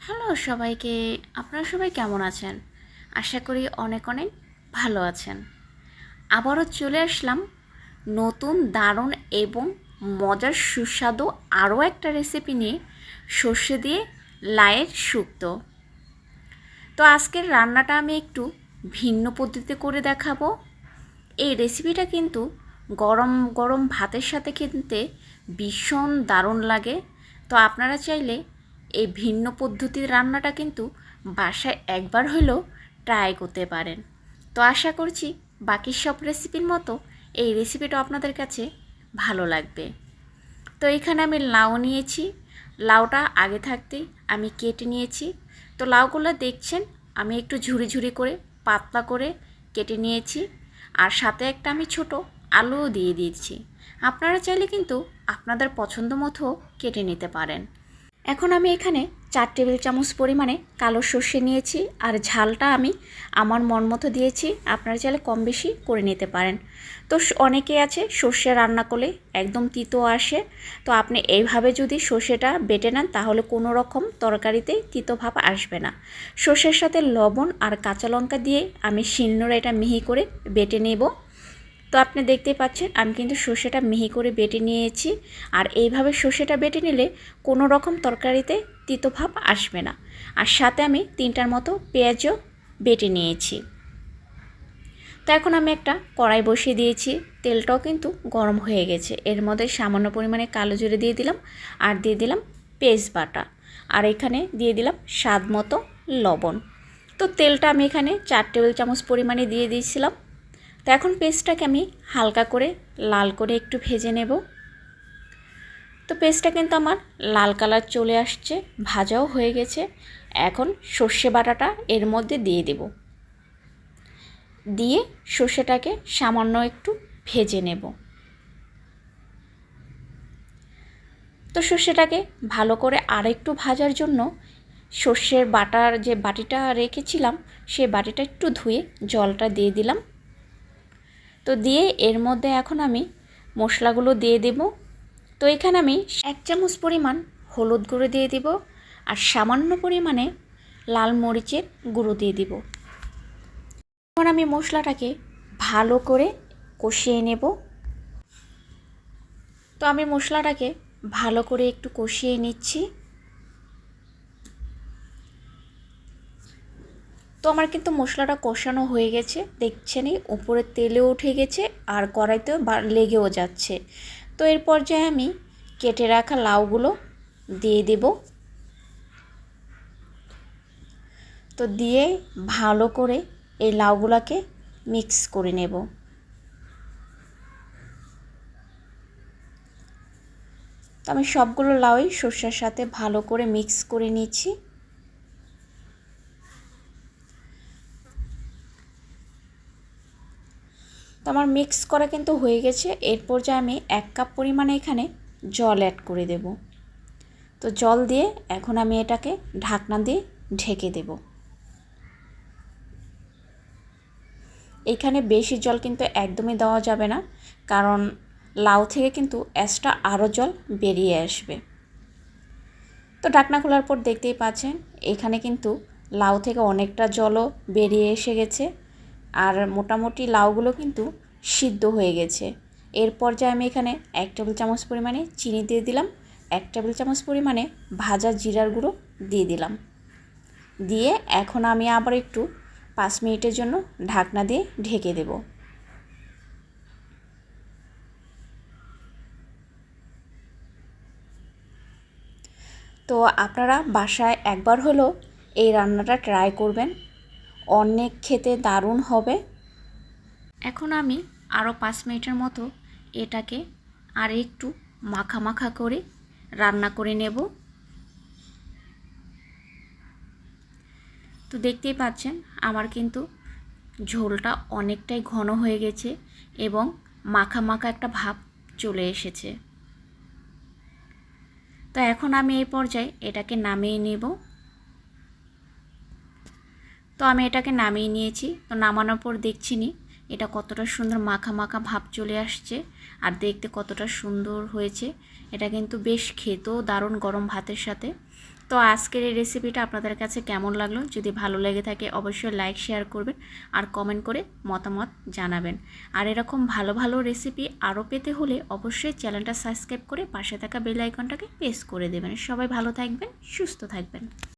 Hello সবাইকে, আপনারা সবাই কেমন আছেন? আশা করি অনেক অনেক ভালো আছেন। আবারও চলে আসলাম নতুন দারুণ এবং মজার সুস্বাদু আরও একটা রেসিপি নিয়ে, সর্ষে দিয়ে লাইয়ের শুক্তো। তো আজকের রান্নাটা আমি একটু ভিন্ন পদ্ধতিতে করে দেখাবো। এই রেসিপিটা কিন্তু গরম গরম ভাতের সাথে খেতে ভীষণ দারুণ লাগে। তো আপনারা চাইলে এই ভিন্ন পদ্ধতির রান্নাটা কিন্তু বাসায় একবার হলেও ট্রাই করতে পারেন। তো আশা করছি বাকি সব রেসিপির মতো এই রেসিপিটা আপনাদের কাছে ভালো লাগবে। তো এখানে আমি লাউ নিয়েছি, লাউটা আগে থাকতেই আমি কেটে নিয়েছি। তো লাউগুলো দেখছেন আমি একটু ঝুরি ঝুরি করে পাতলা করে কেটে নিয়েছি, আর সাথে একটা আমি ছোট আলুও দিয়ে দিয়েছি। আপনারা চাইলে কিন্তু আপনাদের পছন্দ মতো কেটে নিতে পারেন। এখন আমি এখানে 4 টেবিল চামচ পরিমাণে কালো সর্ষে নিয়েছি, আর ঝালটা আমি আমার মন মতো দিয়েছি। আপনারা চাইলে কম বেশি করে নিতে পারেন। তো অনেকে আছে সর্ষে রান্না করলে একদম তিতো আসে, তো আপনি এইভাবে যদি সর্ষেটা বেটে নেন তাহলে কোনো রকম তরকারিতেই তিতো ভাব আসবে না। সর্ষের সাথে লবণ আর কাঁচা লঙ্কা দিয়ে আমি শিলনোড়ায় এটা মিহি করে বেটে নেব। তো আপনি দেখতেই পাচ্ছেন আমি কিন্তু সর্ষেটা মিহি করে বেটে নিয়েছি, আর এইভাবে সর্ষেটা বেটে নিলে কোনো রকম তরকারিতে তিতো ভাব আসবে না। আর সাথে আমি 3টার মতো পেঁয়াজও বেটে নিয়েছি। তো এখন আমি একটা কড়াই বসিয়ে দিয়েছি, তেলটাও কিন্তু গরম হয়ে গেছে। এর মধ্যে সামান্য পরিমাণে কালো জিরে দিয়ে দিলাম, আর দিয়ে দিলাম পেস্ট বাটা, আর এখানে দিয়ে দিলাম স্বাদ মতো লবণ। তো তেলটা আমি এখানে 4 টেবিল চামচ পরিমাণে দিয়ে দিয়েছিলাম। তো এখন পেস্টটাকে আমি হালকা করে লাল করে একটু ভেজে নেব। তো পেস্টটা কিন্তু আমার লাল কালার চলে আসছে, ভাজাও হয়ে গেছে। এখন সর্ষে বাটাটা এর মধ্যে দিয়ে দেব, দিয়ে সর্ষেটাকে সামান্য একটু ভেজে নেব। তো সর্ষেটাকে ভালো করে আরেকটু ভাজার জন্য সর্ষের বাটার যে বাটিটা রেখেছিলাম সেই বাটিটা একটু ধুয়ে জলটা দিয়ে দিলাম। তো দিয়ে এর মধ্যে এখন আমি মশলাগুলো দিয়ে দেব। তো এখানে আমি 1 চামচ পরিমাণ হলুদ গুঁড়ো দিয়ে দিব, আর সামান্য পরিমাণে লাল মরিচের গুঁড়ো দিয়ে দিব। এখন আমি মশলাটাকে ভালো করে কষিয়ে নেব। তো আমি মশলাটাকে ভালো করে একটু কষিয়ে নিচ্ছি। তো আমার কিন্তু মশলাটা কষানো হয়ে গেছে, দেখছেনই উপরে তেলেও উঠে গেছে আর কড়াইতেও লেগেও যাচ্ছে। তো এর পর্যায়ে আমি কেটে রাখা লাউগুলো দিয়ে দেব। তো দিয়ে ভালো করে এই লাউগুলোকে মিক্স করে নেব। তো আমি সবগুলো লাউই সর্ষের সাথে ভালো করে মিক্স করে নিচ্ছি। তো আমার মিক্স করা কিন্তু হয়ে গেছে। এরপর যে আমি 1 কাপ পরিমাণে এখানে জল অ্যাড করে দেব। তো জল দিয়ে এখন আমি এটাকে ঢাকনা দিয়ে ঢেকে দেব। এখানে বেশি জল কিন্তু একদমই দেওয়া যাবে না, কারণ লাউ থেকে কিন্তু এক্সট্রা আরও জল বেরিয়ে আসবে। তো ঢাকনা খোলার পর দেখতেই পাচ্ছেন এখানে কিন্তু লাউ থেকে অনেকটা জলও বেরিয়ে এসে গেছে, আর মোটামুটি লাউগুলো কিন্তু সিদ্ধ হয়ে গেছে। এরপর যে আমি এখানে 1 টেবিল চামচ পরিমাণে চিনি দিয়ে দিলাম, 1 টেবিল চামচ পরিমাণে ভাজা জিরার গুঁড়ো দিয়ে দিলাম। দিয়ে এখন আমি আবার একটু 5 মিনিটের জন্য ঢাকনা দিয়ে ঢেকে দেব। তো আপনারা বাসায় একবার হলেও এই রান্নাটা ট্রাই করবেন, অনেক খেতে দারুণ হবে। এখন আমি আরও 5 মিনিটের মতো এটাকে আর একটু মাখা মাখা করে রান্না করে নেব। তো দেখতেই পাচ্ছেন আমার কিন্তু ঝোলটা অনেকটাই ঘন হয়ে গেছে এবং মাখা মাখা একটা ভাব চলে এসেছে। তো এখন আমি এই পর্যায়ে এটাকে নামিয়ে নেব। তো আমি এটাকে নামিয়ে নিয়েছি। তো নামানোর পর দেখছিনি এটা কতটা সুন্দর মাখা মাখা ভাব চলে আসছে, আর দেখতে কতটা সুন্দর হয়েছে। এটা কিন্তু বেশ খেতেও দারুণ গরম ভাতের সাথে। তো তো আজকের এই রেসিপিটা আপনাদের কাছে কেমন লাগলো, যদি ভালো লেগে থাকে অবশ্যই লাইক শেয়ার করবেন আর কমেন্ট করে মতামত জানাবেন। আর এরকম ভালো ভালো রেসিপি আরও পেতে হলে অবশ্যই চ্যানেলটা সাবস্ক্রাইব করে পাশে থাকা বেল আইকনটাকে প্রেস করে দেবেন। সবাই ভালো থাকবেন, সুস্থ থাকবেন।